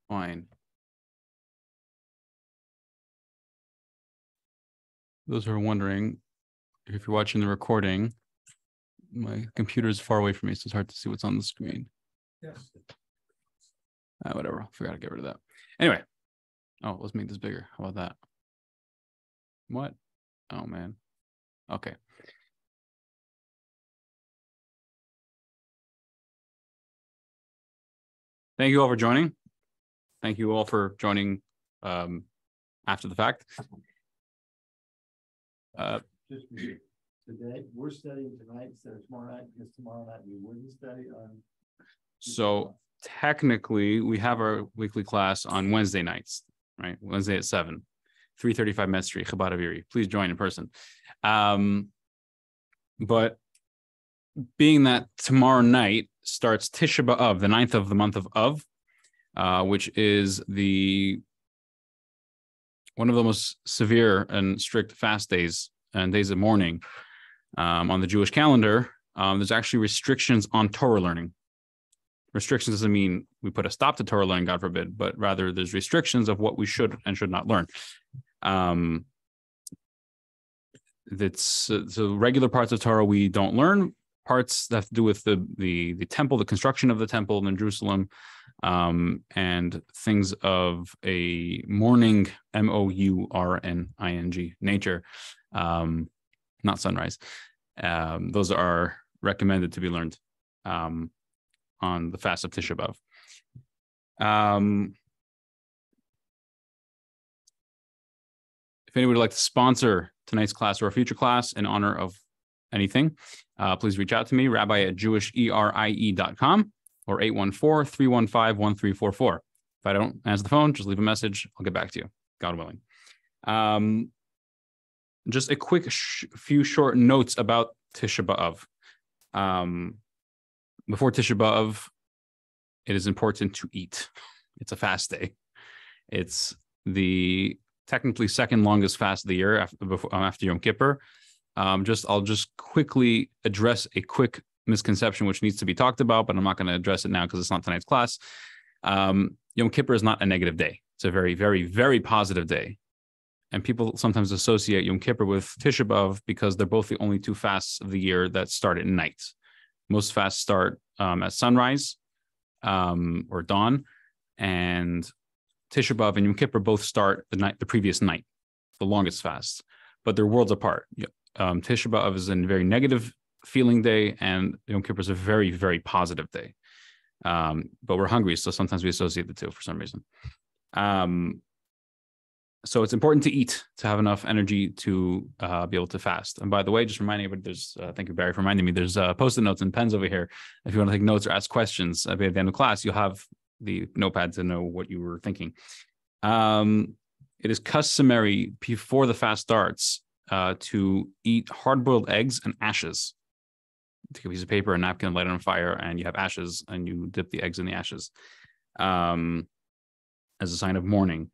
Fine. Those who are wondering, if you're watching the recording, my computer is far away from me, so it's hard to see what's on the screen. Yes. Whatever. I forgot to get rid of that. Anyway. Oh, let's make this bigger. How about that? What? Oh, man. Okay. Thank you all for joining. Thank you all for joining after the fact. Today, we're studying tonight instead of tomorrow night, because tomorrow night we wouldn't study on. So technically, we have our weekly class on Wednesday nights, right? Wednesday at 7, 335 Met Street, Chabad Aviri. Please join in person. But being that tomorrow night starts Tisha B'Av, the 9th of the month of Av, which is one of the most severe and strict fast days and days of mourning on the Jewish calendar, there's actually restrictions on Torah learning. Restrictions doesn't mean we put a stop to Torah learning, God forbid, but rather there's restrictions of what we should and should not learn. So regular parts of Torah we don't learn. Parts that have to do with the temple, the construction of the temple in Jerusalem, and things of a mourning, mourning nature, not sunrise. Those are recommended to be learned on the fast of Tisha B'Av. If anybody would like to sponsor tonight's class or a future class in honor of anything, please reach out to me, rabbi@jewisherie.com or 814-315-1344. If I don't answer the phone, just leave a message. I'll get back to you, God willing. Just a quick few short notes about Tisha B'Av. Before Tisha B'Av, it is important to eat. It's a fast day. It's the technically second longest fast of the year after Yom Kippur. I'll just quickly address a quick misconception which needs to be talked about, but I'm not going to address it now because it's not tonight's class. Yom Kippur is not a negative day. It's a very, very, very positive day. And people sometimes associate Yom Kippur with Tisha B'Av because they're both the only two fasts of the year that start at night. Most fasts start at sunrise or dawn, and Tisha B'Av and Yom Kippur both start the previous night, the longest fast, but they're worlds apart. Tisha B'Av is a very negative feeling day, and Yom Kippur is a very, very positive day. But we're hungry, so sometimes we associate the two for some reason. So it's important to eat to have enough energy to be able to fast. And by the way, just reminding everybody, thank you, Barry, for reminding me, there's Post-it notes and pens over here. If you want to take notes or ask questions at the end of class, you'll have the notepad to know what you were thinking. It is customary before the fast starts to eat hard-boiled eggs and ashes. Take a piece of paper, a napkin, light it on fire, and you have ashes, and you dip the eggs in the ashes as a sign of mourning.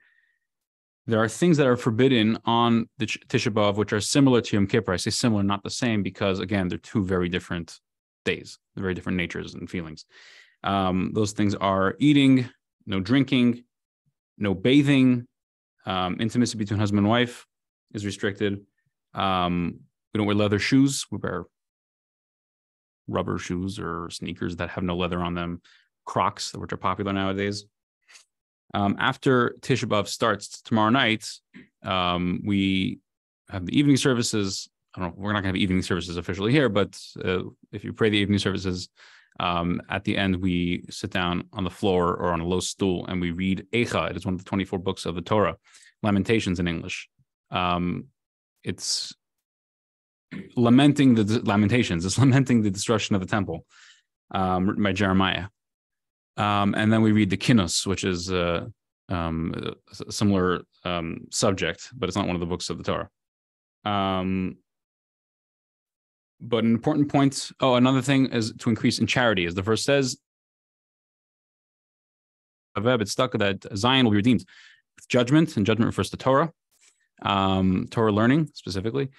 There are things that are forbidden on the Tisha B'Av, which are similar to Yom Kippur. I say similar, not the same, because, again, they're two very different days, very different natures and feelings. Those things are eating, no drinking, no bathing, intimacy between husband and wife is restricted. We don't wear leather shoes. We wear rubber shoes or sneakers that have no leather on them, Crocs, which are popular nowadays. After Tisha B'Av starts tomorrow night, we have the evening services. I don't know, we're not going to have evening services officially here, but if you pray the evening services, at the end, we sit down on the floor or on a low stool and we read Eicha. It is one of the 24 books of the Torah, Lamentations in English. It's lamenting the Lamentations. It's lamenting the destruction of the temple by Jeremiah. And then we read the Kinnos, which is a similar subject, but it's not one of the books of the Torah. But an important point, another thing is to increase in charity. As the verse says, it's stuck that Zion will be redeemed with judgment, and judgment refers to Torah, Torah learning specifically.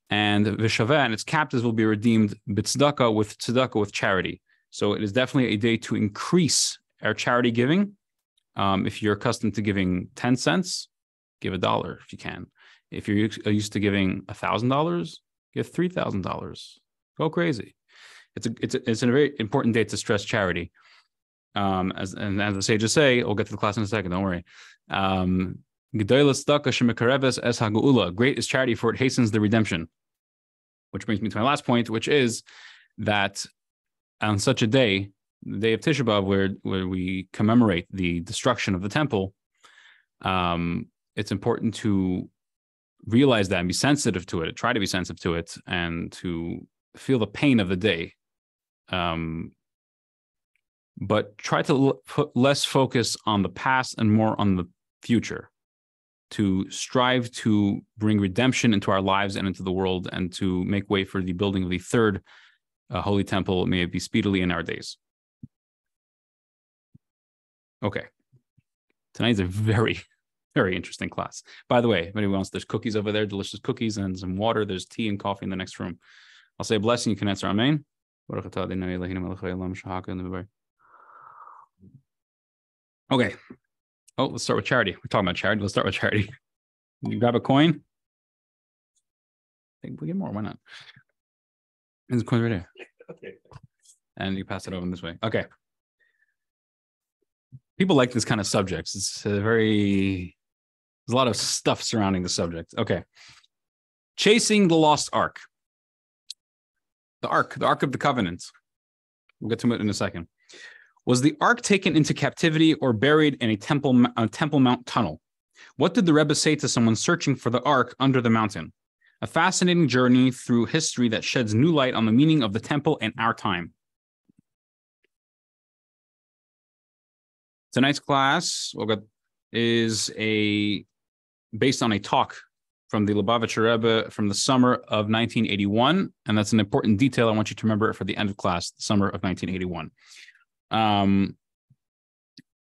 And Vishaveh and its captives will be redeemed b'tzedakah with charity. So it is definitely a day to increase our charity giving If you're accustomed to giving 10 cents, give $1 if you can. If you're used to giving $1,000, give $3,000. Go crazy. It's a very important day to stress charity. As the sages say, we'll get to the class in a second. Don't worry. Great is charity, for it hastens the redemption. Which brings me to my last point, which is that on such a day, the day of Tisha B'Av, where we commemorate the destruction of the temple, it's important to realize that and be sensitive to it, try to be sensitive to it, and to feel the pain of the day. But try to put less focus on the past and more on the future, to strive to bring redemption into our lives and into the world, and to make way for the building of the third holy temple. May it be speedily in our days. Okay. Tonight's a very, very interesting class. By the way, if anyone else, there's cookies over there, delicious cookies and some water. There's tea and coffee in the next room. I'll say a blessing. You can answer Amen. Okay. Oh, let's start with charity. We're talking about charity. Let's start with charity. You grab a coin. I think we get more. Why not? There's a coin right there. Okay. And you pass it over this way. Okay. People like this kind of subjects. It's there's a lot of stuff surrounding the subject. Okay. Chasing the lost ark. The ark of the covenant. We'll get to it in a second. Was the ark taken into captivity or buried in a Temple Mount tunnel? What did the Rebbe say to someone searching for the ark under the mountain? A fascinating journey through history that sheds new light on the meaning of the temple in our time. Tonight's class is based on a talk from the Lubavitcher Rebbe from the summer of 1981, and that's an important detail. I want you to remember it for the end of class, the summer of 1981.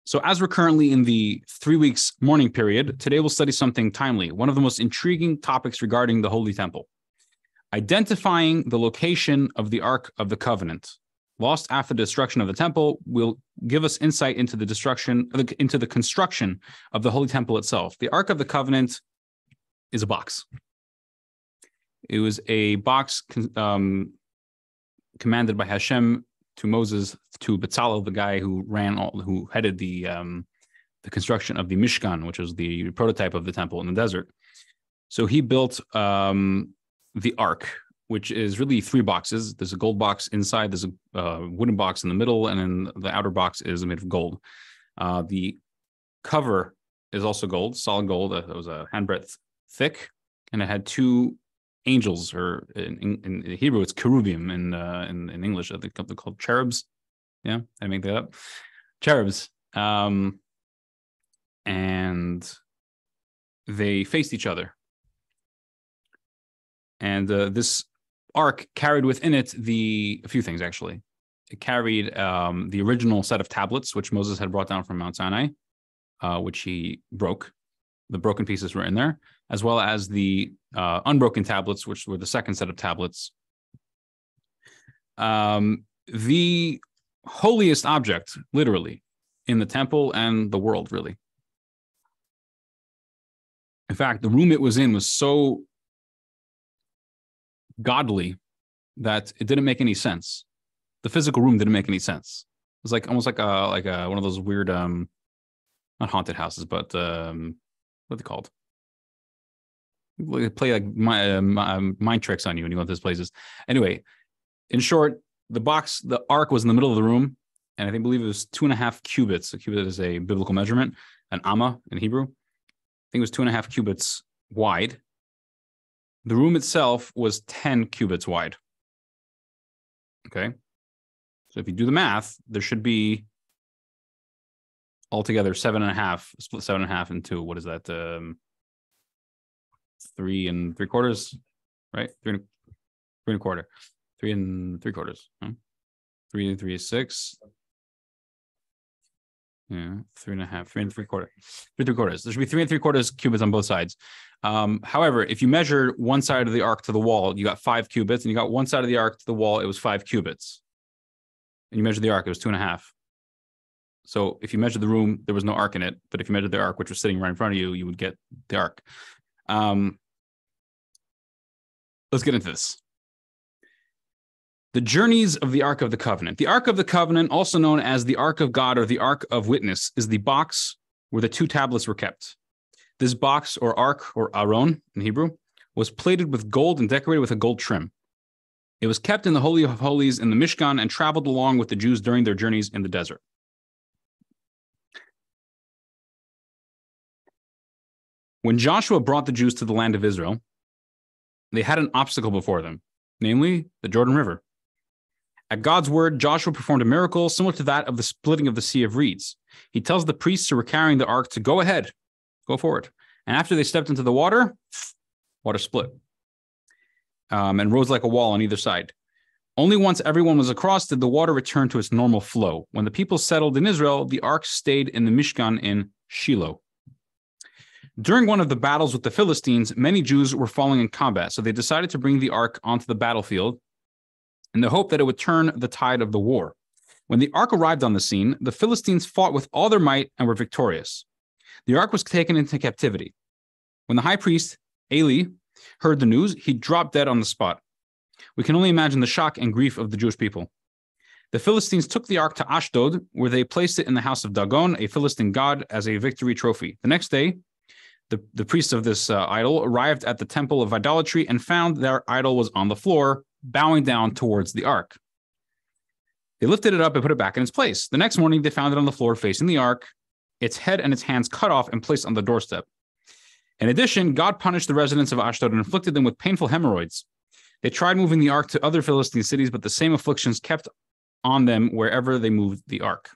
So as we're currently in the 3 weeks mourning period, today we'll study something timely, one of the most intriguing topics regarding the Holy Temple. Identifying the location of the Ark of the Covenant, lost after the destruction of the temple, will give us insight into the construction of the Holy Temple itself. The Ark of the Covenant is a box. It was a box commanded by Hashem to Moses, to Bezalel, the guy who headed the construction of the Mishkan, which was the prototype of the temple in the desert. So he built the ark, which is really 3 boxes. There's a gold box inside, there's a wooden box in the middle, and then the outer box is made of gold. The cover is also gold, solid gold. It was a handbreadth thick, and it had 2 angels, or in Hebrew it's cherubim, in English I think they're called cherubs. Yeah, I make that up. Cherubs. And they faced each other. And this ark carried within it a few things, actually. It carried the original set of tablets, which Moses had brought down from Mount Sinai, which he broke. The broken pieces were in there, as well as the unbroken tablets, which were the second set of tablets. The holiest object, literally, in the temple and the world, really. In fact, the room it was in was so godly that it didn't make any sense. The physical room didn't make any sense. It was almost like one of those weird, not haunted houses, but what are they called? They play like mind tricks on you when you go to those places. Anyway, in short, the ark was in the middle of the room, and I believe it was 2.5 cubits. A cubit is a biblical measurement, an amma in Hebrew. I think it was 2.5 cubits wide. The room itself was 10 cubits wide. Okay. So if you do the math, there should be altogether 7.5, split 7.5 into, what is that? 3 3/4, right? 3 3/4. 3 3/4. Huh? 3 and 3 is 6. Yeah, 3.5, 3 3/4. 3 3/4. There should be 3 3/4 cubits on both sides. However, if you measure one side of the ark to the wall, you got 5 cubits, and you got one side of the ark to the wall, it was 5 cubits. And you measure the ark, it was 2.5. So if you measured the room, there was no ark in it. But if you measured the ark, which was sitting right in front of you, you would get the ark. Let's get into this. The journeys of the Ark of the Covenant. The Ark of the Covenant, also known as the Ark of God or the Ark of Witness, is the box where the two tablets were kept. This box, or ark, or aron in Hebrew, was plated with gold and decorated with a gold trim. It was kept in the Holy of Holies in the Mishkan and traveled along with the Jews during their journeys in the desert. When Joshua brought the Jews to the land of Israel, they had an obstacle before them, namely the Jordan River. At God's word, Joshua performed a miracle similar to that of the splitting of the Sea of Reeds. He tells the priests who were carrying the ark to go ahead, go forward. And after they stepped into the water split and rose like a wall on either side. Only once everyone was across did the water return to its normal flow. When the people settled in Israel, the ark stayed in the Mishkan in Shiloh. During one of the battles with the Philistines, many Jews were falling in combat, so they decided to bring the ark onto the battlefield in the hope that it would turn the tide of the war. When the ark arrived on the scene, the Philistines fought with all their might and were victorious. The ark was taken into captivity. When the high priest, Eli, heard the news, he dropped dead on the spot. We can only imagine the shock and grief of the Jewish people. The Philistines took the ark to Ashdod, where they placed it in the house of Dagon, a Philistine god, as a victory trophy. The next day, the priest of this idol arrived at the temple of idolatry and found their idol was on the floor, bowing down towards the ark. They lifted it up and put it back in its place. The next morning, they found it on the floor facing the ark, its head and its hands cut off and placed on the doorstep. In addition, God punished the residents of Ashdod and inflicted them with painful hemorrhoids. They tried moving the ark to other Philistine cities, but the same afflictions kept on them wherever they moved the ark.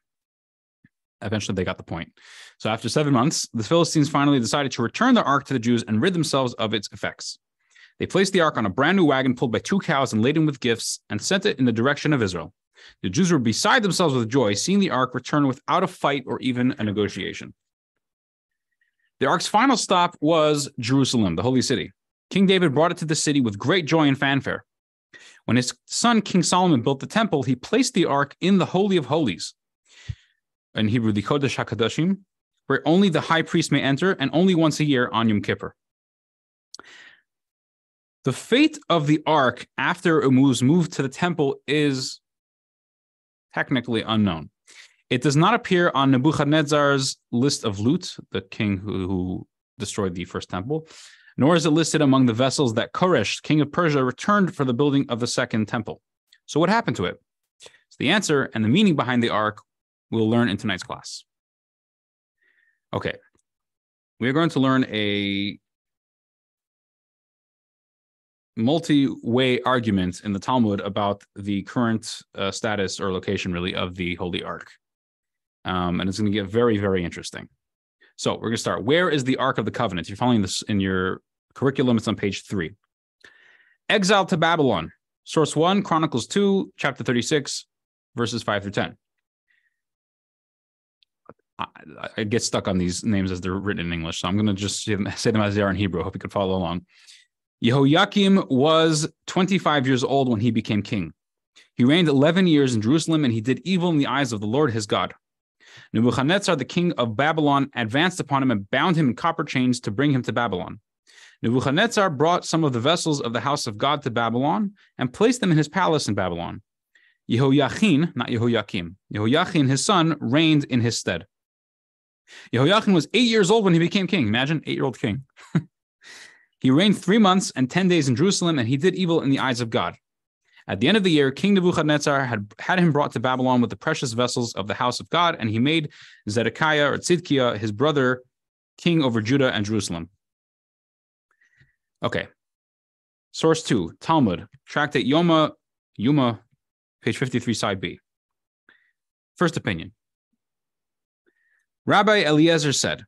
Eventually, they got the point. So after 7 months, the Philistines finally decided to return the ark to the Jews and rid themselves of its effects. They placed the ark on a brand new wagon pulled by 2 cows and laden with gifts and sent it in the direction of Israel. The Jews were beside themselves with joy, seeing the ark return without a fight or even a negotiation. The ark's final stop was Jerusalem, the holy city. King David brought it to the city with great joy and fanfare. When his son, King Solomon, built the temple, he placed the ark in the Holy of Holies, in Hebrew, the Kodesh HaKadoshim, where only the high priest may enter and only once a year on Yom Kippur. The fate of the ark after it was moved to the temple is technically unknown. It does not appear on Nebuchadnezzar's list of loot, the king who destroyed the first temple, nor is it listed among the vessels that Koresh, king of Persia, returned for the building of the second temple. So what happened to it? So the answer and the meaning behind the ark we'll learn in tonight's class. Okay, we're going to learn a multi-way argument in the Talmud about the current status or location, really, of the Holy Ark. And it's going to get very, very interesting. So we're going to start. Where is the Ark of the Covenant? You're following this in your curriculum. It's on page 3. Exile to Babylon. Source 1, Chronicles 2, chapter 36, verses 5 through 10. I get stuck on these names as they're written in English, so I'm going to just say them as they are in Hebrew. I hope you could follow along. Jehoiakim was 25 years old when he became king. He reigned 11 years in Jerusalem, and he did evil in the eyes of the Lord his God. Nebuchadnezzar, the king of Babylon, advanced upon him and bound him in copper chains to bring him to Babylon. Nebuchadnezzar brought some of the vessels of the house of God to Babylon and placed them in his palace in Babylon. Jehoiachin, not Jehoiakim, Jehoiachin, his son, reigned in his stead. Jehoiachin was 8 years old when he became king. Imagine, 8-year-old king. He reigned 3 months and 10 days in Jerusalem, and he did evil in the eyes of God. At the end of the year, King Nebuchadnezzar had him brought to Babylon with the precious vessels of the house of God, and he made Zedekiah or Tzidkiah, his brother, king over Judah and Jerusalem. Okay. Source 2, Talmud, Tractate Yoma, page 53, side B. First opinion. Rabbi Eliezer said,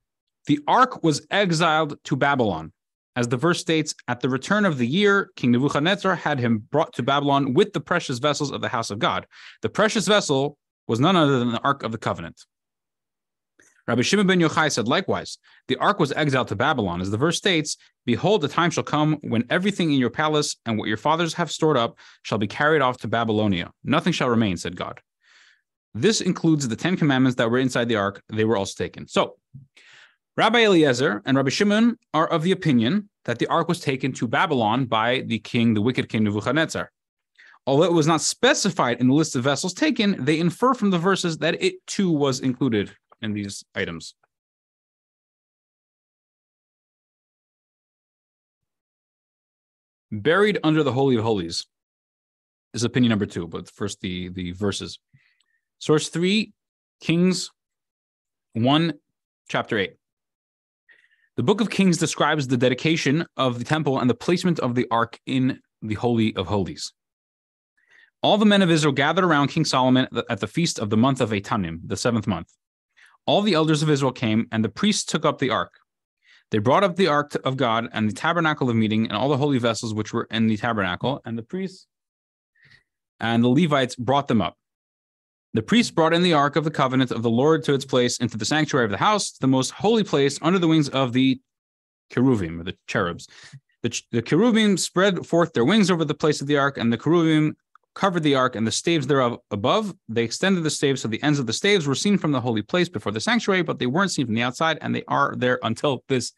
the ark was exiled to Babylon. As the verse states, at the return of the year, King Nebuchadnezzar had him brought to Babylon with the precious vessels of the house of God. The precious vessel was none other than the Ark of the Covenant. Rabbi Shimon ben Yochai said, likewise, the ark was exiled to Babylon. As the verse states, behold, the time shall come when everything in your palace and what your fathers have stored up shall be carried off to Babylonia. Nothing shall remain, said God. This includes the 10 commandments that were inside the ark. They were also taken. So Rabbi Eliezer and Rabbi Shimon are of the opinion that the ark was taken to Babylon by the wicked king Nebuchadnezzar. Although it was not specified in the list of vessels taken, they infer from the verses that it too was included in these items. Buried under the Holy of Holies is opinion number 2, but first the verses. Source 3, Kings 1, chapter 8. The book of Kings describes the dedication of the temple and the placement of the ark in the Holy of Holies. All the men of Israel gathered around King Solomon at the feast of the month of Etanim, the 7th month. All the elders of Israel came, and the priests took up the ark. They brought up the ark of God and the tabernacle of meeting and all the holy vessels which were in the tabernacle, and the priests and the Levites brought them up. The priests brought in the ark of the covenant of the Lord to its place into the sanctuary of the house, the most holy place, under the wings of the cherubim, or the cherubs. The cherubim spread forth their wings over the place of the ark, and the cherubim covered the ark and the staves thereof above. They extended the staves, so the ends of the staves were seen from the holy place before the sanctuary, but they weren't seen from the outside, and they are there until this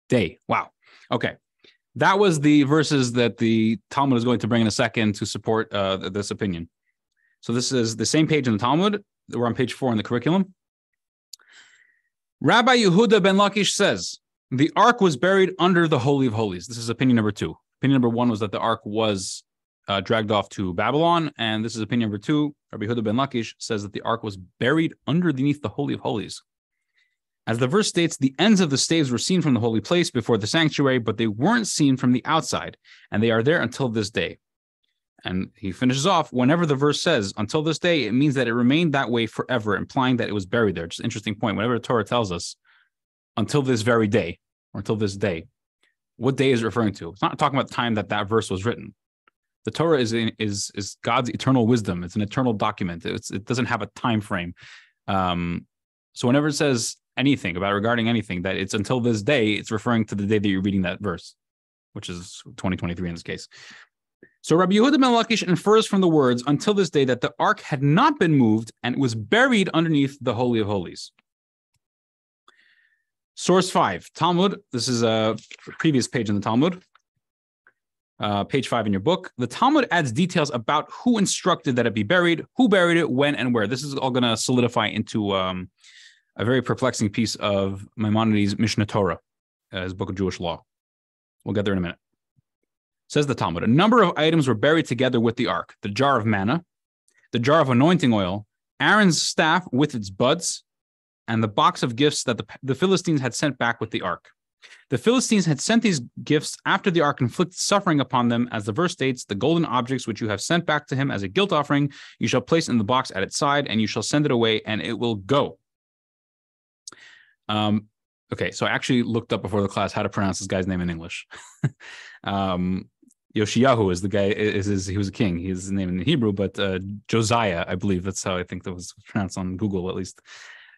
day. Wow. Okay. That was the verses that the Talmud is going to bring in a second to support this opinion. So this is the same page in the Talmud. We're on page 4 in the curriculum. Rabbi Yehuda ben Lakish says, the ark was buried under the Holy of Holies. This is opinion number 2. Opinion number 1 was that the ark was dragged off to Babylon, and this is opinion number 2. Rabbi Yehuda ben Lakish says that the ark was buried underneath the Holy of Holies. As the verse states, the ends of the staves were seen from the holy place before the sanctuary, but they weren't seen from the outside, and they are there until this day. And he finishes off, whenever the verse says, until this day, it means that it remained that way forever, implying that it was buried there. Just an interesting point. Whenever the Torah tells us, until this very day, or until this day, what day is it referring to? It's not talking about the time that that verse was written. The Torah is God's eternal wisdom. It's an eternal document. It doesn't have a time frame. So whenever it says anything regarding anything, that it's until this day, it's referring to the day that you're reading that verse, which is 2023 in this case. So Rabbi Yehuda ben Lakish infers from the words until this day that the ark had not been moved and it was buried underneath the Holy of Holies. Source 5, Talmud. This is a previous page in the Talmud. Page 5 in your book. The Talmud adds details about who instructed that it be buried, who buried it, when, and where. This is all going to solidify into a very perplexing piece of Maimonides' Mishnah Torah, his book of Jewish law. We'll get there in a minute. Says the Talmud, a number of items were buried together with the ark: the jar of manna, the jar of anointing oil, Aaron's staff with its buds, and the box of gifts that the Philistines had sent back with the ark. The Philistines had sent these gifts after the ark inflicted suffering upon them, as the verse states, the golden objects which you have sent back to him as a guilt offering, you shall place in the box at its side, and you shall send it away, and it will go. Okay, so I actually looked up before the class how to pronounce this guy's name in English. Yoshiyahu is the guy, he was a king. His name in Hebrew, but Josiah, I believe that's how I think that was pronounced on Google at least.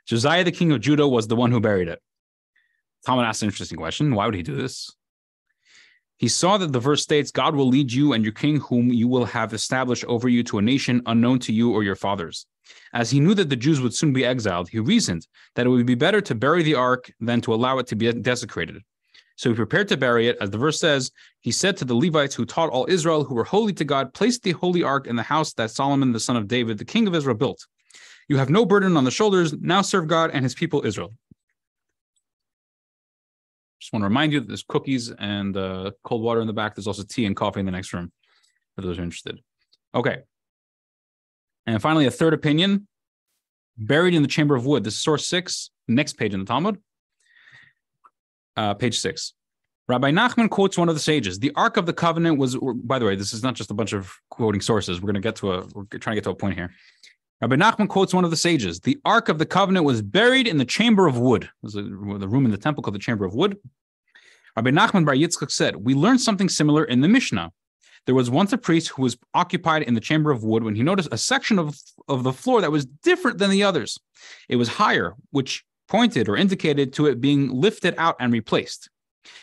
Josiah, the king of Judah, was the one who buried it. Talmud asked an interesting question. Why would he do this? He saw that the verse states, God will lead you and your king whom you will have established over you to a nation unknown to you or your fathers. As he knew that the Jews would soon be exiled, he reasoned that it would be better to bury the ark than to allow it to be desecrated. So he prepared to bury it. As the verse says, he said to the Levites who taught all Israel, who were holy to God, place the holy ark in the house that Solomon, the son of David, the king of Israel, built. You have no burden on the shoulders. Now serve God and his people Israel. Just want to remind you that there's cookies and cold water in the back. There's also tea and coffee in the next room for those who are interested. Okay. And finally, a third opinion, buried in the chamber of wood. This is source 6, next page in the Talmud. Page 6. Rabbi Nachman quotes one of the sages. The Ark of the Covenant was, by the way, this is not just a bunch of quoting sources. We're trying to get to a point here. Rabbi Nachman quotes one of the sages. The Ark of the Covenant was buried in the chamber of wood. There's the room in the temple called the chamber of wood. Rabbi Nachman bar Yitzchak said, we learned something similar in the Mishnah. There was once a priest who was occupied in the chamber of wood when he noticed a section of the floor that was different than the others. It was higher, which pointed or indicated to it being lifted out and replaced.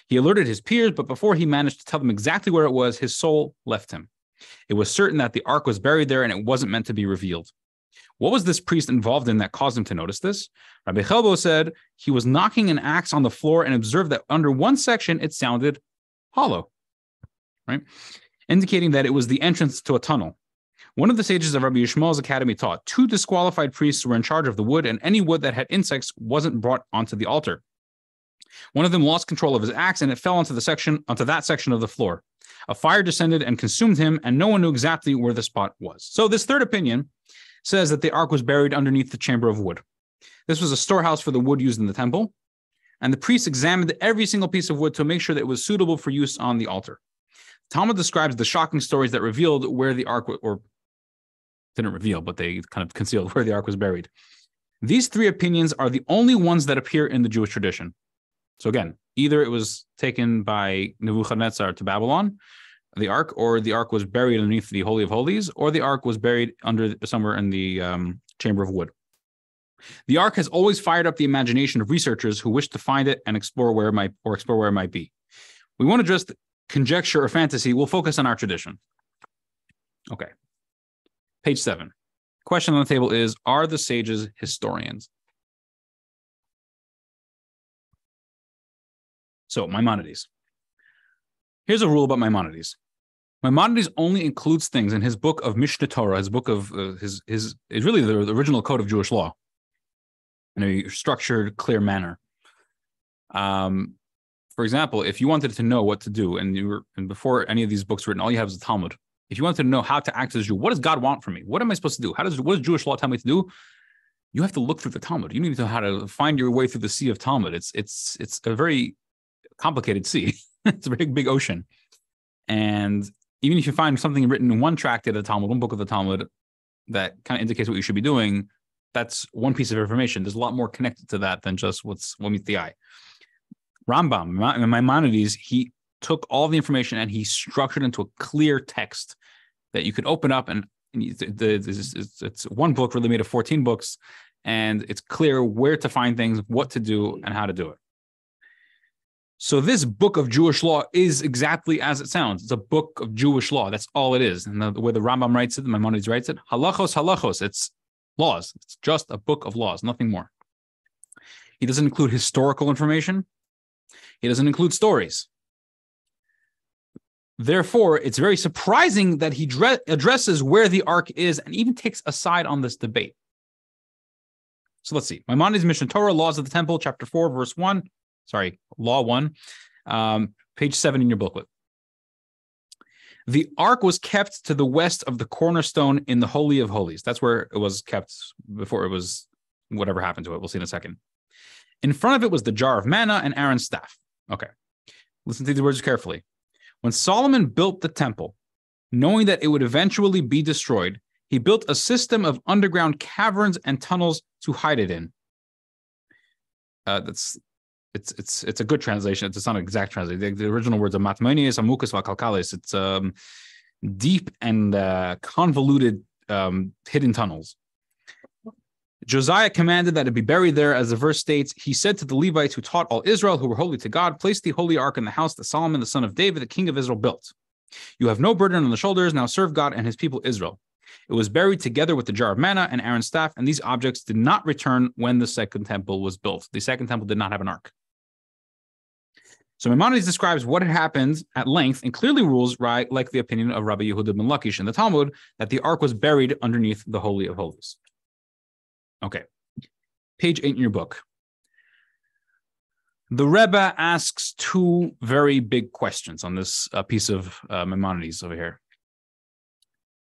He alerted his peers, but before he managed to tell them exactly where it was, his soul left him. It was certain that the ark was buried there and it wasn't meant to be revealed. What was this priest involved in that caused him to notice this? Rabbi Chelbo said he was knocking an axe on the floor and observed that under one section it sounded hollow, right? Indicating that it was the entrance to a tunnel. One of the sages of Rabbi Yishmael's academy taught 2 disqualified priests were in charge of the wood, and any wood that had insects wasn't brought onto the altar. One of them lost control of his axe, and it fell onto that section of the floor. A fire descended and consumed him, and no one knew exactly where the spot was. So this third opinion says that the ark was buried underneath the chamber of wood. This was a storehouse for the wood used in the temple, and the priests examined every single piece of wood to make sure that it was suitable for use on the altar. Talmud describes the shocking stories that revealed where the ark, or didn't reveal, but they kind of concealed where the ark was buried. These 3 opinions are the only ones that appear in the Jewish tradition. So again, either it was taken by Nebuchadnezzar to Babylon, the ark, or the ark was buried underneath the Holy of Holies, or the ark was buried under somewhere in the chamber of wood. The ark has always fired up the imagination of researchers who wish to find it and explore where it might be. We won't address conjecture or fantasy. We'll focus on our tradition. Okay. Page 7. Question on the table is, are the sages historians? So, Maimonides. Here's a rule about Maimonides. Maimonides only includes things in his book of Mishneh Torah, his book of is really the original code of Jewish law, in a structured, clear manner. For example, if you wanted to know what to do, and before any of these books were written, all you have is the Talmud. If you wanted to know how to act as a Jew, what does God want from me? What am I supposed to do? What does Jewish law tell me to do? You have to look through the Talmud. You need to know how to find your way through the sea of Talmud. It's a very complicated sea. It's a very big ocean. And even if you find something written in one tractate of the Talmud, one book of the Talmud, that kind of indicates what you should be doing, that's one piece of information. There's a lot more connected to that than just what meets the eye. Rambam, Maimonides, he took all the information and he structured into a clear text that you could open up, and it's one book really made of 14 books, and it's clear where to find things, what to do, and how to do it. So this book of Jewish law is exactly as it sounds. It's a book of Jewish law. That's all it is. And the way the Rambam writes it, Maimonides writes it, halachos. It's laws. It's just a book of laws, nothing more. He doesn't include historical information. He doesn't include stories. Therefore, it's very surprising that he addresses where the ark is and even takes a side on this debate. So let's see. Maimonides' Mishneh Torah, Laws of the Temple, chapter 4, verse 1. Law 1, page 7 in your booklet. The ark was kept to the west of the cornerstone in the Holy of Holies. That's where it was kept before it was whatever happened to it. We'll see in a second. In front of it was the jar of manna and Aaron's staff. Okay. Listen to these words carefully. When Solomon built the temple, knowing that it would eventually be destroyed, he built a system of underground caverns and tunnels to hide it in. It's a good translation. It's not an exact translation. The original words are matmonius amukas vakalkales. It's deep and convoluted hidden tunnels. Josiah commanded that it be buried there, as the verse states. He said to the Levites who taught all Israel, who were holy to God, place the holy ark in the house that Solomon, the son of David, the king of Israel, built. You have no burden on the shoulders. Now serve God and his people Israel. It was buried together with the jar of manna and Aaron's staff, and these objects did not return when the second temple was built. The second temple did not have an ark. So Maimonides describes what had happened at length and clearly rules, right, like the opinion of Rabbi Yehuda ben Lakish in the Talmud, that the ark was buried underneath the Holy of Holies. Okay, page 8 in your book. The Rebbe asks 2 very big questions on this piece of Maimonides over here.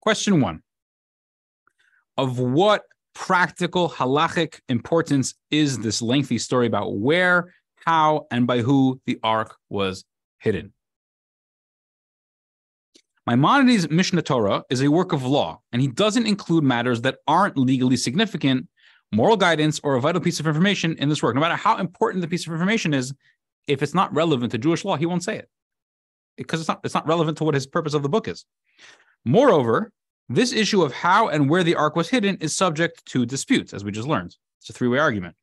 Question 1. Of what practical halachic importance is this lengthy story about where, how, and by who the ark was hidden? Maimonides' Mishneh Torah is a work of law, and he doesn't include matters that aren't legally significant, moral guidance, or a vital piece of information in this work. No matter how important the piece of information is, if it's not relevant to Jewish law, he won't say it, because it's not relevant to what his purpose of the book is. Moreover, this issue of how and where the ark was hidden is subject to disputes, as we just learned. It's a 3-way argument.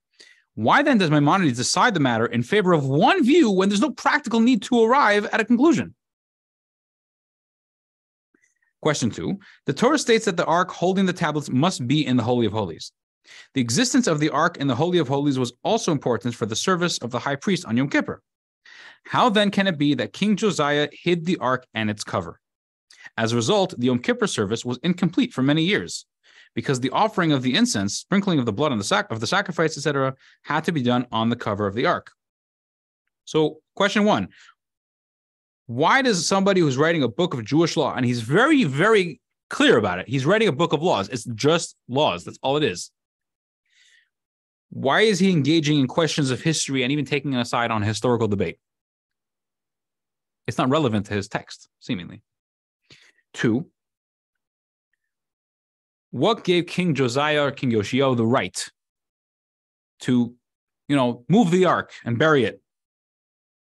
Why then does Maimonides decide the matter in favor of one view when there's no practical need to arrive at a conclusion? Question 2. The Torah states that the ark holding the tablets must be in the Holy of Holies. The existence of the ark in the Holy of Holies was also important for the service of the high priest on Yom Kippur. How then can it be that King Josiah hid the ark and its cover? As a result, the Yom Kippur service was incomplete for many years, because the offering of the incense, sprinkling of the blood on the sacrifice, etc., had to be done on the cover of the ark. So, question 1. Why does somebody who's writing a book of Jewish law, and he's very, very clear about it, he's writing a book of laws, it's just laws, that's all it is. Why is he engaging in questions of history and even taking a side on historical debate? It's not relevant to his text, seemingly. 2, what gave King Josiah or King Yoshio the right to, move the ark and bury it,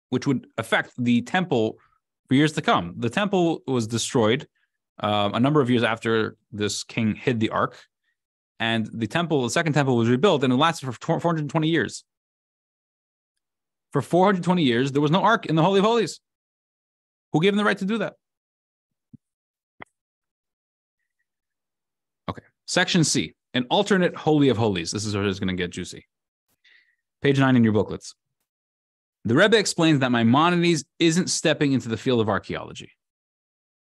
which would affect the temple for years to come? The temple was destroyed a number of years after this king hid the ark, and the second temple was rebuilt, and it lasted for 420 years. For 420 years, there was no ark in the Holy of Holies. Who gave him the right to do that? Okay, section C, an alternate Holy of Holies. This is where it's going to get juicy. Page 9 in your booklets. The Rebbe explains that Maimonides isn't stepping into the field of archaeology.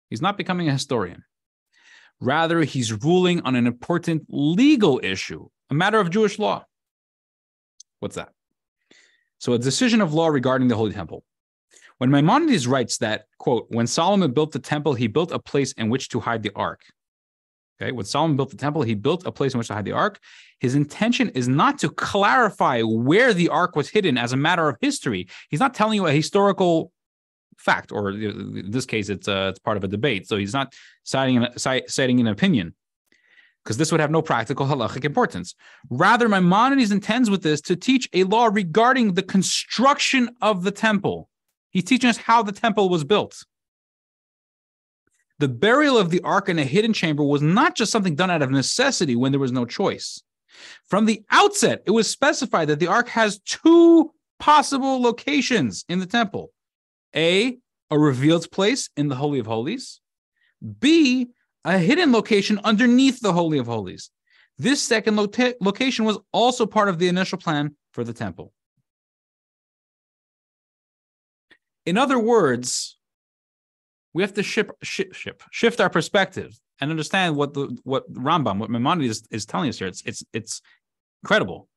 He's not becoming a historian. Rather, he's ruling on an important legal issue, a matter of Jewish law. What's that? So, a decision of law regarding the Holy Temple. When Maimonides writes that, quote, when Solomon built the temple, he built a place in which to hide the ark. Okay, when Solomon built the temple, he built a place in which to hide the ark. His intention is not to clarify where the ark was hidden as a matter of history. He's not telling you a historical fact, or in this case, it's part of a debate. So he's not citing an opinion, because this would have no practical halachic importance. Rather, Maimonides intends with this to teach a law regarding the construction of the temple. He's teaching us how the temple was built. The burial of the ark in a hidden chamber was not just something done out of necessity when there was no choice. From the outset, it was specified that the ark has 2 possible locations in the temple. A revealed place in the Holy of Holies. B, a hidden location underneath the Holy of Holies. This second location was also part of the initial plan for the temple. In other words, we have to shift our perspective and understand what Rambam, what Maimonides is telling us here. It's incredible.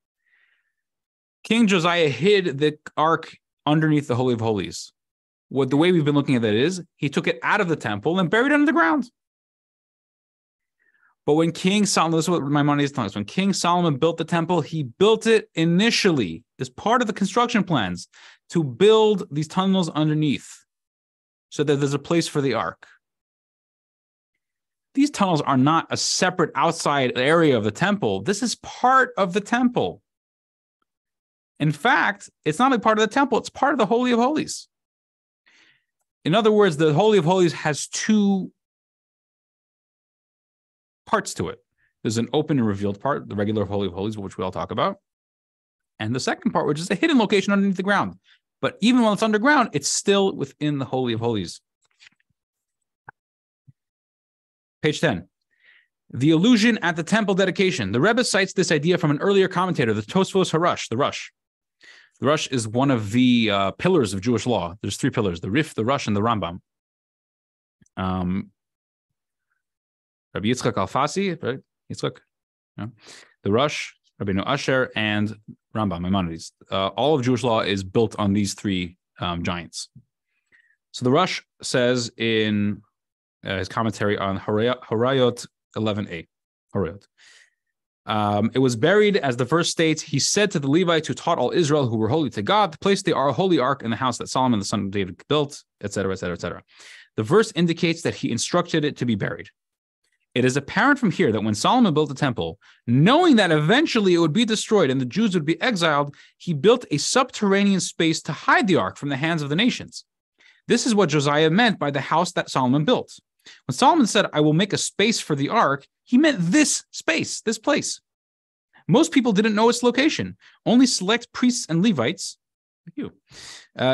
King Josiah hid the ark underneath the Holy of Holies. The way we've been looking at that is he took it out of the temple and buried it underground. But when King Solomon, this is what Maimonides is telling us, when King Solomon built the temple, he built it initially as part of the construction plans to build these tunnels underneath, so that there's a place for the ark. These tunnels are not a separate outside area of the temple. This is part of the temple. In fact, it's not a part of the temple, it's part of the Holy of Holies. In other words, the Holy of Holies has 2 parts to it. There's an open and revealed part, the regular Holy of Holies, which we all talk about. And the second part, which is a hidden location underneath the ground. But even while it's underground, it's still within the Holy of Holies. Page 10. The allusion at the temple dedication. The Rebbe cites this idea from an earlier commentator, the Tosfos Harash, the Rush. The Rush is one of the pillars of Jewish law. There's 3 pillars, the Rif, the Rush, and the Rambam. Rabbi Yitzchak Alfasi, right? Yitzchak? Yeah. The Rush, Rabbi Asher, and Rambam, Maimonides. All of Jewish law is built on these 3 giants. So the Rush says in his commentary on Horayot 11a, Horayot. It was buried, as the verse states, he said to the Levites who taught all Israel who were holy to God to place the holy ark in the house that Solomon, the son of David, built, etc., etc., etc. The verse indicates that he instructed it to be buried. It is apparent from here that when Solomon built the temple, knowing that eventually it would be destroyed and the Jews would be exiled, he built a subterranean space to hide the ark from the hands of the nations. This is what Josiah meant by the house that Solomon built. When Solomon said, I will make a space for the ark, he meant this space, this place. Most people didn't know its location. Only select priests and Levites, like you,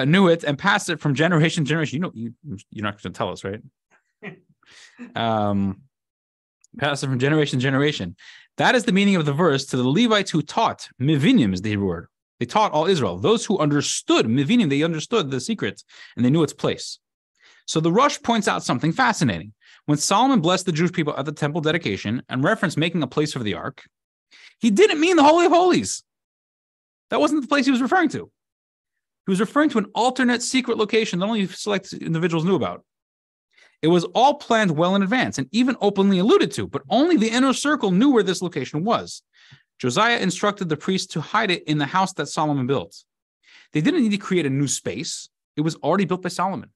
knew it and passed it from generation to generation. You're not going to tell us, right? Passed from generation to generation. That is the meaning of the verse. To the Levites who taught, mivinim is the Hebrew word. They taught all Israel. Those who understood, mivinim, they understood the secret and they knew its place. So the Rush points out something fascinating. When Solomon blessed the Jewish people at the temple dedication and referenced making a place for the ark, he didn't mean the Holy of Holies. That wasn't the place he was referring to. He was referring to an alternate secret location that only select individuals knew about. It was all planned well in advance and even openly alluded to, but only the inner circle knew where this location was. Josiah instructed the priests to hide it in the house that Solomon built. They didn't need to create a new space. It was already built by Solomon.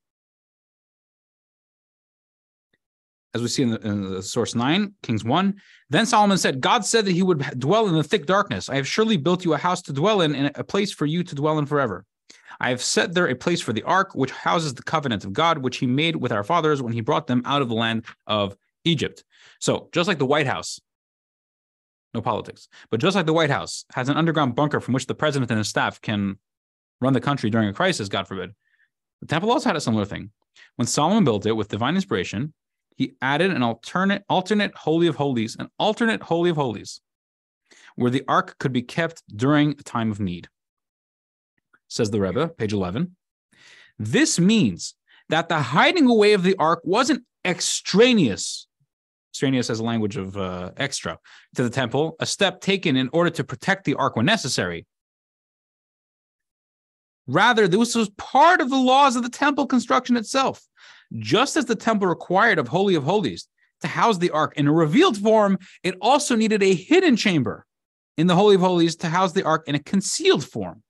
As we see in the source 9, Kings 1, then Solomon said, God said that he would dwell in the thick darkness. I have surely built you a house to dwell in and a place for you to dwell in forever. I have set there a place for the ark, which houses the covenant of God, which he made with our fathers when he brought them out of the land of Egypt. So just like the White House, no politics, but just like the White House has an underground bunker from which the president and his staff can run the country during a crisis, God forbid, the temple also had a similar thing. When Solomon built it with divine inspiration, he added an alternate Holy of Holies, where the ark could be kept during a time of need. Says the Rebbe, page 11. This means that the hiding away of the ark wasn't extraneous as a language of extra, to the temple, a step taken in order to protect the ark when necessary. Rather, this was part of the laws of the temple construction itself. Just as the temple required of Holy of Holies to house the ark in a revealed form, it also needed a hidden chamber in the Holy of Holies to house the ark in a concealed form.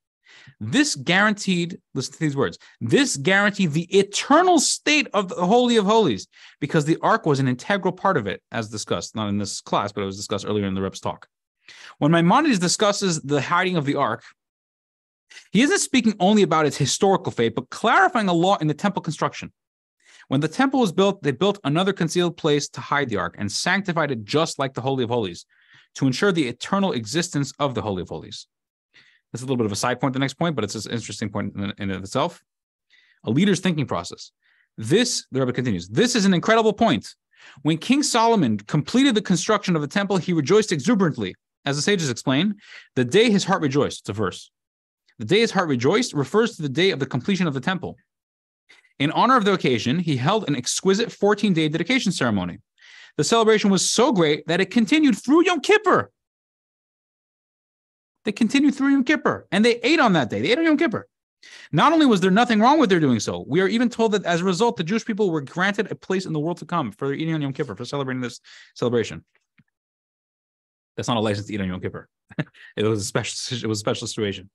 This guaranteed, listen to these words, this guaranteed the eternal state of the Holy of Holies because the ark was an integral part of it, as discussed, not in this class, but it was discussed earlier in the Rebbe's talk. When Maimonides discusses the hiding of the ark, he isn't speaking only about its historical fate, but clarifying a law in the temple construction. When the temple was built, they built another concealed place to hide the ark and sanctified it just like the Holy of Holies to ensure the eternal existence of the Holy of Holies. This is a little bit of a side point, the next point, but it's an interesting point in itself. A leader's thinking process. This, the Rebbe continues, this is an incredible point. When King Solomon completed the construction of the temple, he rejoiced exuberantly. As the sages explain, the day his heart rejoiced, it's a verse. The day his heart rejoiced refers to the day of the completion of the temple. In honor of the occasion, he held an exquisite 14-day dedication ceremony. The celebration was so great that it continued through Yom Kippur. They continued through Yom Kippur, and they ate on that day. They ate on Yom Kippur. Not only was there nothing wrong with their doing so, we are even told that as a result, the Jewish people were granted a place in the world to come for eating on Yom Kippur, for celebrating this celebration. That's not a license to eat on Yom Kippur. It was a special situation.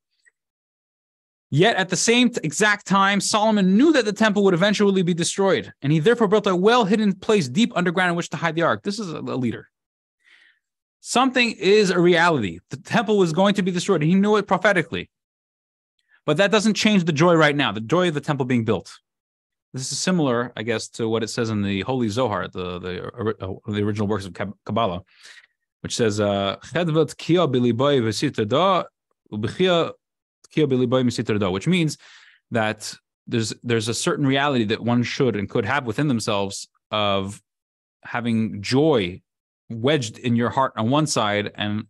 Yet at the same exact time, Solomon knew that the temple would eventually be destroyed, and he therefore built a well-hidden place deep underground in which to hide the ark. This is a leader. Something is a reality. The temple was going to be destroyed, and he knew it prophetically. But that doesn't change the joy right now, the joy of the temple being built. This is similar, I guess, to what it says in the Holy Zohar, the original works of Kabbalah, which says, which means that there's a certain reality that one should and could have within themselves of having joy wedged in your heart on one side and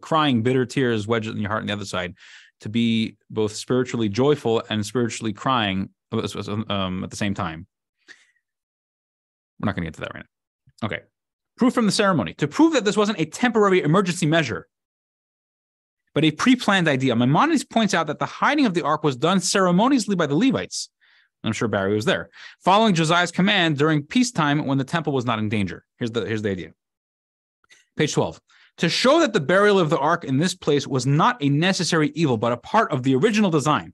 crying bitter tears wedged in your heart on the other side, to be both spiritually joyful and spiritually crying at the same time. We're not going to get to that right now. Okay. Proof from the ceremony. To prove that this wasn't a temporary emergency measure, but a pre-planned idea, Maimonides points out that the hiding of the ark was done ceremoniously by the Levites. I'm sure Barry was there, following Josiah's command during peacetime when the temple was not in danger. Here's the idea. Page 12. To show that the burial of the ark in this place was not a necessary evil, but a part of the original design,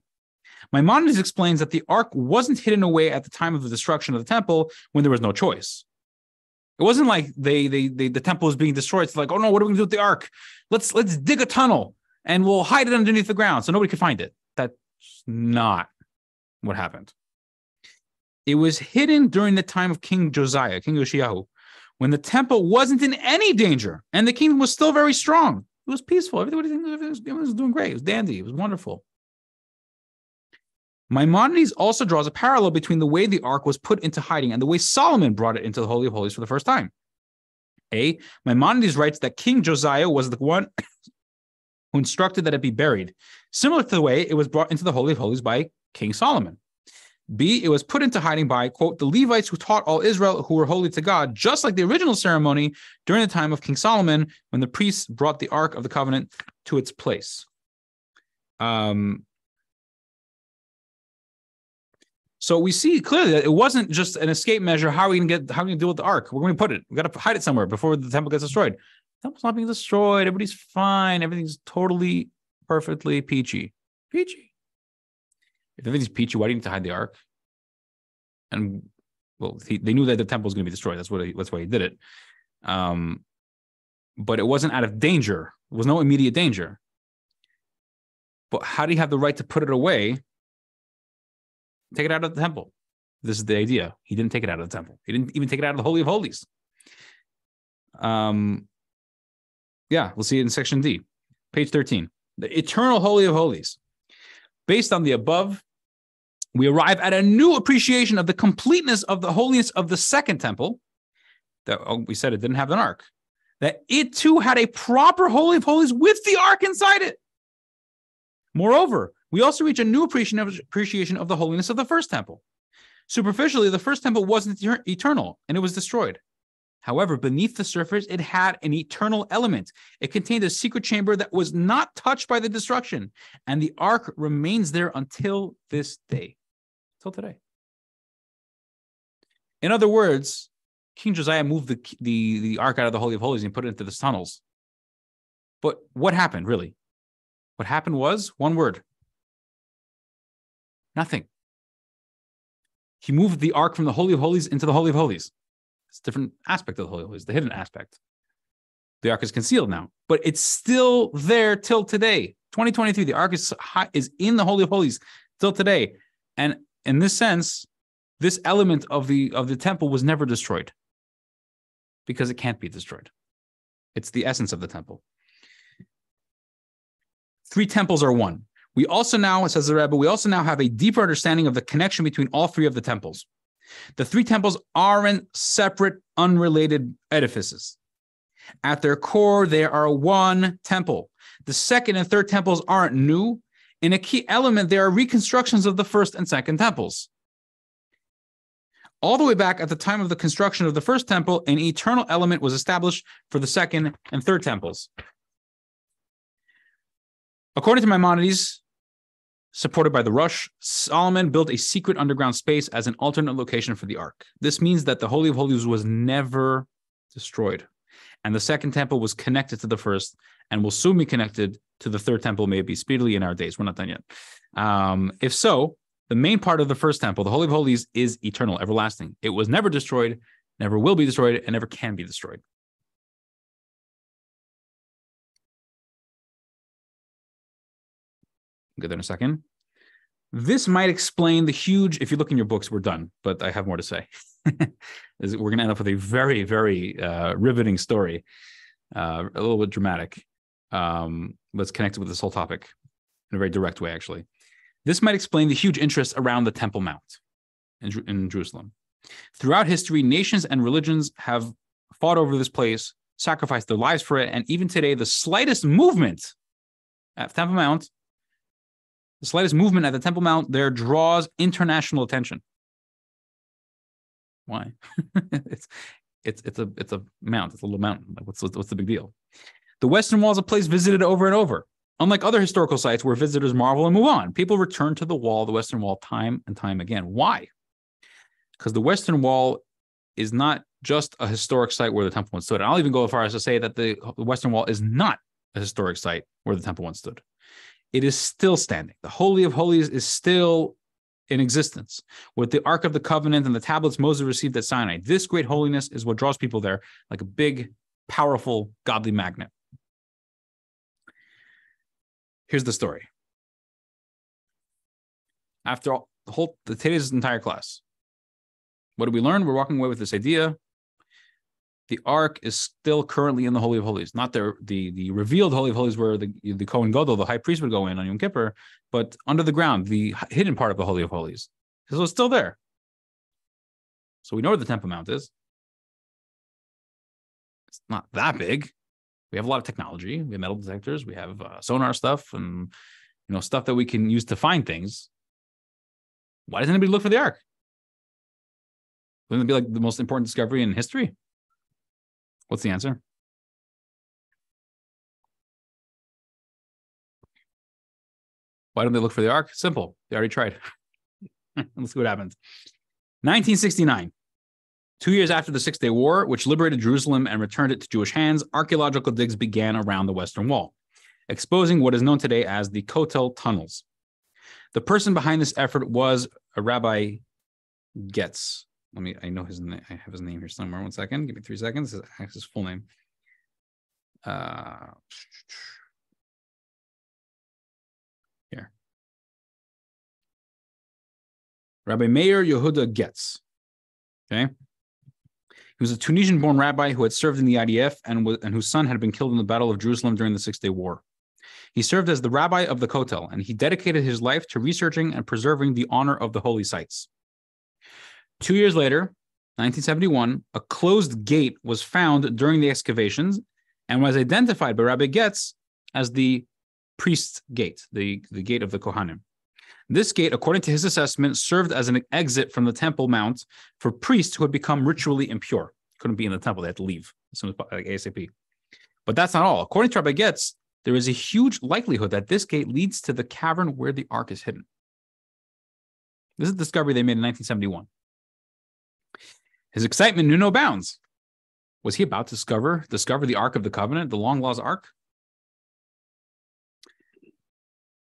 Maimonides explains that the ark wasn't hidden away at the time of the destruction of the temple when there was no choice. It wasn't like the temple was being destroyed. It's like, oh no, what are we going to do with the ark? Let's dig a tunnel and we'll hide it underneath the ground so nobody could find it. That's not what happened. It was hidden during the time of King Josiah, King Yoshiyahu, when the temple wasn't in any danger and the kingdom was still very strong. It was peaceful. Everybody was doing great. It was dandy. It was wonderful. Maimonides also draws a parallel between the way the ark was put into hiding and the way Solomon brought it into the Holy of Holies for the first time. Maimonides writes that King Josiah was the one who instructed that it be buried, similar to the way it was brought into the Holy of Holies by King Solomon. B, it was put into hiding by, quote, the Levites who taught all Israel who were holy to God, just like the original ceremony during the time of King Solomon, when the priests brought the Ark of the Covenant to its place. So we see clearly that it wasn't just an escape measure. How are we going to deal with the Ark? We're going to put it. We got to hide it somewhere before the temple gets destroyed. The temple's not being destroyed. Everybody's fine. Everything's totally, perfectly peachy. Peachy. If everything's peachy, why do you need to hide the Ark? And well, they knew that the temple was going to be destroyed. That's why he did it. But it wasn't out of danger. There was no immediate danger. But how do you have the right to put it away? Take it out of the temple. This is the idea. He didn't take it out of the temple. He didn't even take it out of the Holy of Holies. We'll see it in section D, page 13. The eternal Holy of Holies. Based on the above, we arrive at a new appreciation of the completeness of the holiness of the second temple. That we said it didn't have an ark. That it too had a proper Holy of Holies with the ark inside it. Moreover, we also reach a new appreciation of the holiness of the first temple. Superficially, the first temple wasn't eternal, and it was destroyed. However, beneath the surface, it had an eternal element. It contained a secret chamber that was not touched by the destruction, and the ark remains there until this day, till today. In other words, King Josiah moved the ark out of the Holy of Holies and put it into the tunnels. But what happened, really? What happened was one word. Nothing. He moved the ark from the Holy of Holies into the Holy of Holies. It's a different aspect of the Holy of Holies, the hidden aspect. The ark is concealed now, but it's still there till today. 2023, the ark is in the Holy of Holies till today. And in this sense, this element of the temple was never destroyed because it can't be destroyed. It's the essence of the temple. Three temples are one. We also now, says the Rebbe, have a deeper understanding of the connection between all three of the temples. The three temples aren't separate, unrelated edifices. At their core, they are one temple. The second and third temples aren't new. In a key element, they are reconstructions of the first and second temples. All the way back at the time of the construction of the first temple, an eternal element was established for the second and third temples. According to Maimonides, supported by the Rush, Solomon built a secret underground space as an alternate location for the ark. This means that the Holy of Holies was never destroyed, and the second temple was connected to the first and will soon be connected to the third temple, maybe speedily in our days. We're not done yet. If so, the main part of the first temple, the Holy of Holies, is eternal, everlasting. It was never destroyed, never will be destroyed, and never can be destroyed. Get there in a second. This might explain the huge, if you look in your books, we're done, but I have more to say. We're going to end up with a very, very riveting story, a little bit dramatic, but it's connected with this whole topic in a very direct way, actually. This might explain the huge interest around the Temple Mount in Jerusalem. Throughout history, nations and religions have fought over this place, sacrificed their lives for it, and even today, the slightest movement at Temple Mount, at the Temple Mount there draws international attention. Why? it's a mount. It's a little mountain. Like what's the big deal? The Western Wall is a place visited over and over. Unlike other historical sites where visitors marvel and move on, people return to the Western Wall, time and time again. Why? Because the Western Wall is not just a historic site where the temple once stood. And I'll even go as far as to say that the Western Wall is not a historic site where the temple once stood. It is still standing. The Holy of Holies is still in existence. With the Ark of the Covenant and the tablets Moses received at Sinai, this great holiness is what draws people there like a big, powerful, godly magnet. Here's the story. After today's entire class, what did we learn? We're walking away with this idea. The Ark is still currently in the Holy of Holies, not the revealed Holy of Holies where the Kohen Gadol, the high priest, would go in on Yom Kippur, but under the ground, the hidden part of the Holy of Holies. So it's still there. So we know where the Temple Mount is. It's not that big. We have a lot of technology. We have metal detectors. We have sonar stuff and stuff that we can use to find things. Why doesn't anybody look for the Ark? Wouldn't it be like the most important discovery in history? What's the answer? Why don't they look for the Ark? Simple. They already tried. Let's see what happens. 1969. 2 years after the Six-Day War, which liberated Jerusalem and returned it to Jewish hands, archaeological digs began around the Western Wall, exposing what is known today as the Kotel tunnels. The person behind this effort was a Rabbi Getz. I know his name. I have his name here somewhere. 1 second. Give me 3 seconds. This is his full name. Here. Rabbi Meir Yehuda Getz. Okay. He was a Tunisian-born rabbi who had served in the IDF and whose son had been killed in the Battle of Jerusalem during the Six-Day War. He served as the rabbi of the Kotel, and he dedicated his life to researching and preserving the honor of the holy sites. 2 years later, 1971, a closed gate was found during the excavations and was identified by Rabbi Getz as the priest's gate, the gate of the Kohanim. This gate, according to his assessment, served as an exit from the Temple Mount for priests who had become ritually impure. Couldn't be in the temple, they had to leave as soon as ASAP. But that's not all. According to Rabbi Getz, there is a huge likelihood that this gate leads to the cavern where the Ark is hidden. This is a discovery they made in 1971. His excitement knew no bounds. Was he about to discover the Ark of the Covenant, the long-lost Ark?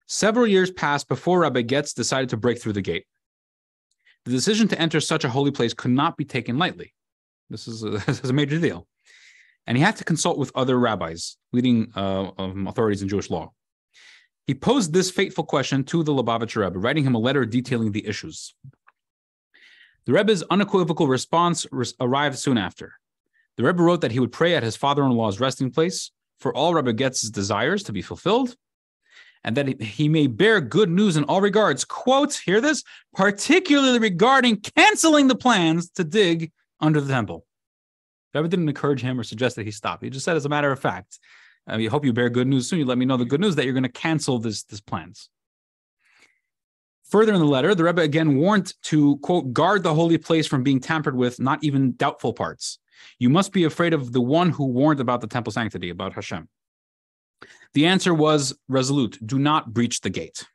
Several years passed before Rabbi Getz decided to break through the gate. The decision to enter such a holy place could not be taken lightly. This is a major deal. And he had to consult with other rabbis, leading authorities in Jewish law. He posed this fateful question to the Lubavitcher Rebbe, writing him a letter detailing the issues. The Rebbe's unequivocal response arrived soon after. The Rebbe wrote that he would pray at his father-in-law's resting place for all Rabbi Getz's desires to be fulfilled, and that he may bear good news in all regards, quote, hear this, particularly regarding canceling the plans to dig under the temple. The Rebbe didn't encourage him or suggest that he stop. He just said, as a matter of fact, I hope you bear good news soon. You let me know the good news that you're going to cancel this plans. Further in the letter, the Rebbe again warned to, quote, guard the holy place from being tampered with, not even doubtful parts. You must be afraid of the one who warned about the temple sanctity, about Hashem. The answer was resolute. Do not breach the gate.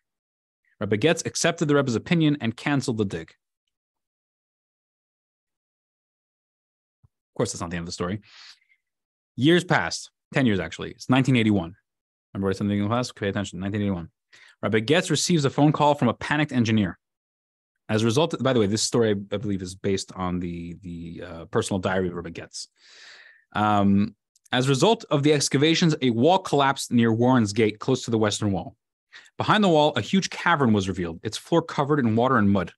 Rabbi Getz accepted the Rebbe's opinion and canceled the dig. Of course, that's not the end of the story. Years passed. 10 years, actually. It's 1981. Remember what I said in the class? Pay attention. 1981. Rabbi Getz receives a phone call from a panicked engineer. As a result, by the way, this story, I believe, is based on the personal diary of Rabbi Getz. As a result of the excavations, a wall collapsed near Warren's Gate, close to the western wall. Behind the wall, a huge cavern was revealed, its floor covered in water and mud.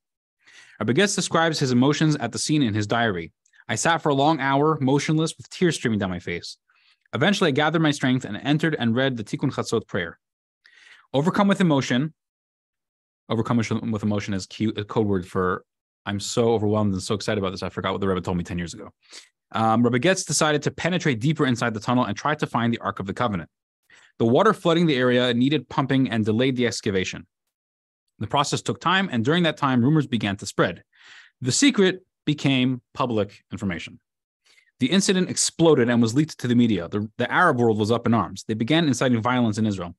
Rabbi Getz describes his emotions at the scene in his diary. I sat for a long hour, motionless, with tears streaming down my face. Eventually, I gathered my strength and entered and read the Tikkun Chatzot prayer. Overcome with emotion is a code word for I'm so overwhelmed and so excited about this, I forgot what the Rebbe told me 10 years ago. Rabbi Getz decided to penetrate deeper inside the tunnel and try to find the Ark of the Covenant. The water flooding the area needed pumping and delayed the excavation. The process took time, and during that time, rumors began to spread. The secret became public information. The incident exploded and was leaked to the media. The Arab world was up in arms. They began inciting violence in Israel.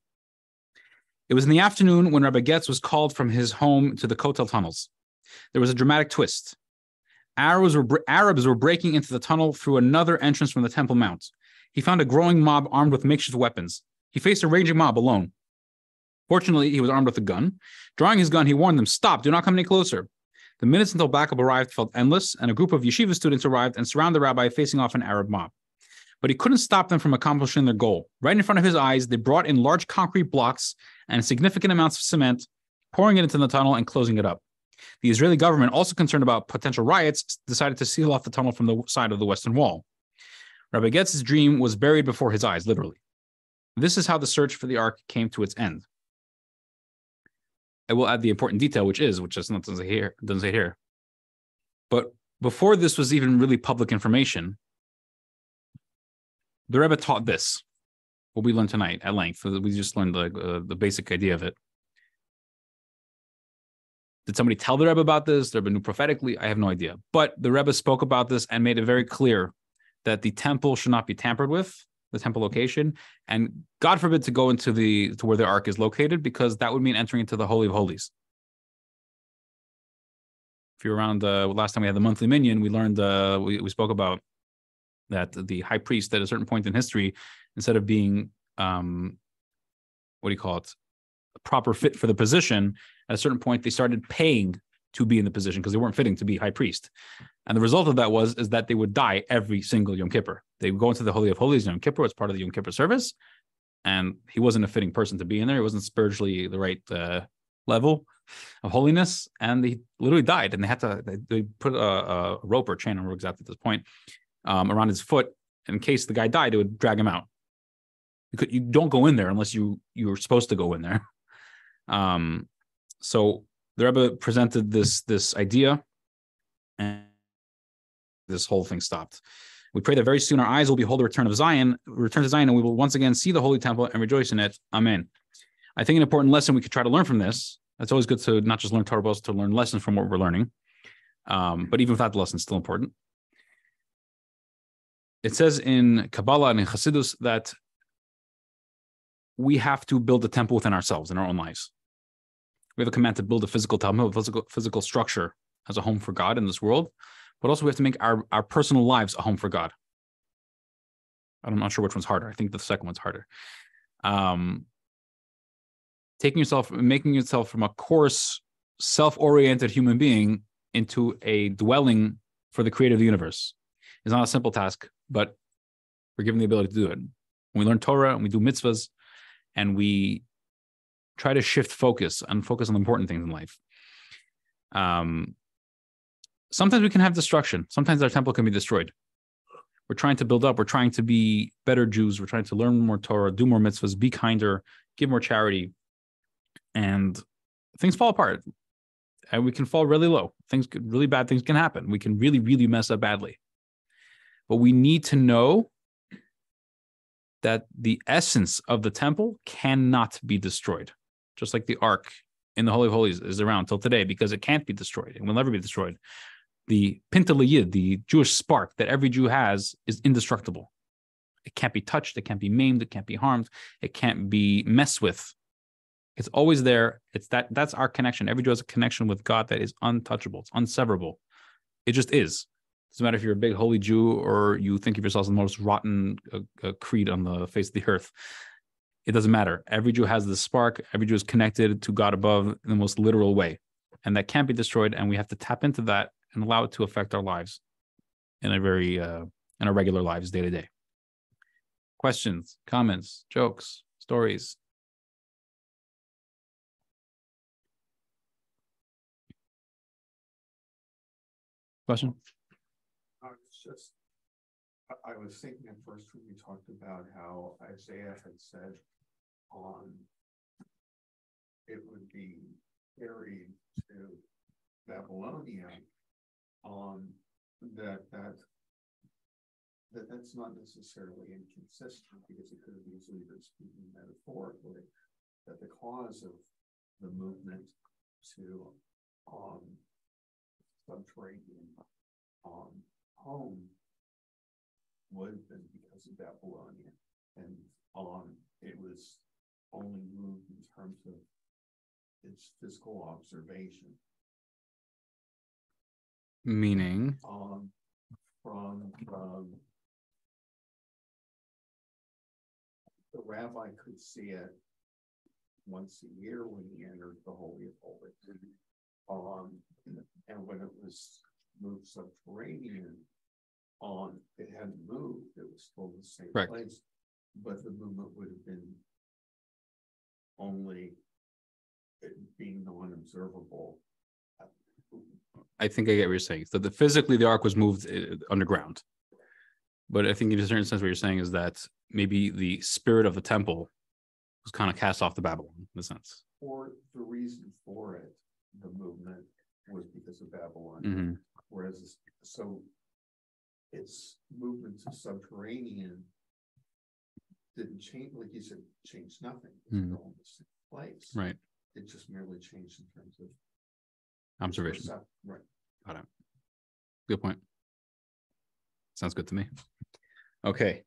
It was in the afternoon when Rabbi Getz was called from his home to the Kotel tunnels. There was a dramatic twist. Arabs were breaking into the tunnel through another entrance from the Temple Mount. He found a growing mob armed with makeshift weapons. He faced a raging mob alone. Fortunately, he was armed with a gun. Drawing his gun, he warned them, stop, do not come any closer. The minutes until backup arrived felt endless, and a group of yeshiva students arrived and surrounded the rabbi facing off an Arab mob. But he couldn't stop them from accomplishing their goal. Right in front of his eyes, they brought in large concrete blocks and significant amounts of cement, pouring it into the tunnel and closing it up. The Israeli government, also concerned about potential riots, decided to seal off the tunnel from the side of the western wall. Rabbi Getz's dream was buried before his eyes, literally. This is how the search for the ark came to its end. I will add the important detail, which doesn't say here. But before this was even really public information, the Rebbe taught this, what we learned tonight at length. We just learned the basic idea of it. Did somebody tell the Rebbe about this? The Rebbe knew prophetically? I have no idea. But the Rebbe spoke about this and made it very clear that the temple should not be tampered with, the temple location, and God forbid to go into to where the ark is located, because that would mean entering into the Holy of Holies. If you're around, last time we had the monthly minyan, we learned, we spoke about that the high priest at a certain point in history, instead of being, a proper fit for the position, at a certain point they started paying to be in the position because they weren't fitting to be high priest. And the result of that is that they would die every single Yom Kippur. They would go into the Holy of Holies Yom Kippur as part of the Yom Kippur service, and he wasn't a fitting person to be in there. He wasn't spiritually the right level of holiness, and he literally died. And they put a rope or chain, I don't remember exactly at this point, around his foot. In case the guy died, it would drag him out. You don't go in there unless you were supposed to go in there. So the Rebbe presented this idea, and this whole thing stopped. We pray that very soon our eyes will behold the return to Zion, and we will once again see the Holy Temple and rejoice in it. Amen. I think an important lesson we could try to learn from this. It's always good to not just learn Torah, but also to learn lessons from what we're learning. But even without the lesson, it's still important. It says in Kabbalah and in Chassidus that we have to build a temple within ourselves, in our own lives. We have a command to build a physical temple, a physical structure as a home for God in this world, but also we have to make our personal lives a home for God. I'm not sure which one's harder. I think the second one's harder. Making yourself from a coarse, self-oriented human being into a dwelling for the creator of the universe is not a simple task, but we're given the ability to do it. When we learn Torah and we do mitzvahs, and we try to shift focus on the important things in life. Sometimes we can have destruction. Sometimes our temple can be destroyed. We're trying to build up. We're trying to be better Jews. We're trying to learn more Torah, do more mitzvahs, be kinder, give more charity. And things fall apart. And we can fall really low. Really bad things can happen. We can really, really mess up badly. But we need to know that the essence of the temple cannot be destroyed. Just like the ark in the Holy of Holies is around till today, because it can't be destroyed. It will never be destroyed. The Pinta L'Yid, the Jewish spark that every Jew has, is indestructible. It can't be touched. It can't be maimed. It can't be harmed. It can't be messed with. It's always there. That's our connection. Every Jew has a connection with God that is untouchable. It's unseverable. It just is. Doesn't matter if you're a big holy Jew or you think of yourself as the most rotten creed on the face of the earth. It doesn't matter. Every Jew has this spark. Every Jew is connected to God above in the most literal way. And that can't be destroyed. And we have to tap into that and allow it to affect our lives in our regular lives, day to day. Questions, comments, jokes, stories? Question? I was thinking at first when we talked about how Isaiah had said it would be carried to Babylonia, that's not necessarily inconsistent, because it could have easily been speaking metaphorically, that the cause of the movement to subterranean home would have been because of Babylonia, and it was only moved in terms of its physical observation. Meaning? From the rabbi could see it once a year when he entered the Holy of Holies. And when it was moved subterranean, it hadn't moved, it was still in the same Correct. place, but the movement would have been only it being non-observable. I think I get what you're saying. So physically the ark was moved underground. But I think in a certain sense, what you're saying is that maybe the spirit of the temple was kind of cast off to Babylon, in a sense. Or the reason for it, the movement was because of Babylon. Mm-hmm. Whereas, so its movement to subterranean didn't change, like you said, changed nothing. It's Mm. still in the same place. Right. It just merely changed in terms of Observation. Right. Got it. Good point. Sounds good to me. Okay.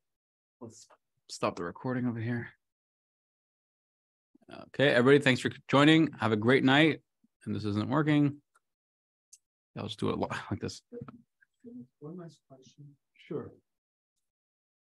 Let's stop the recording over here. Okay, everybody, thanks for joining. Have a great night. And this isn't working. I'll just do it like this. One last question. Sure.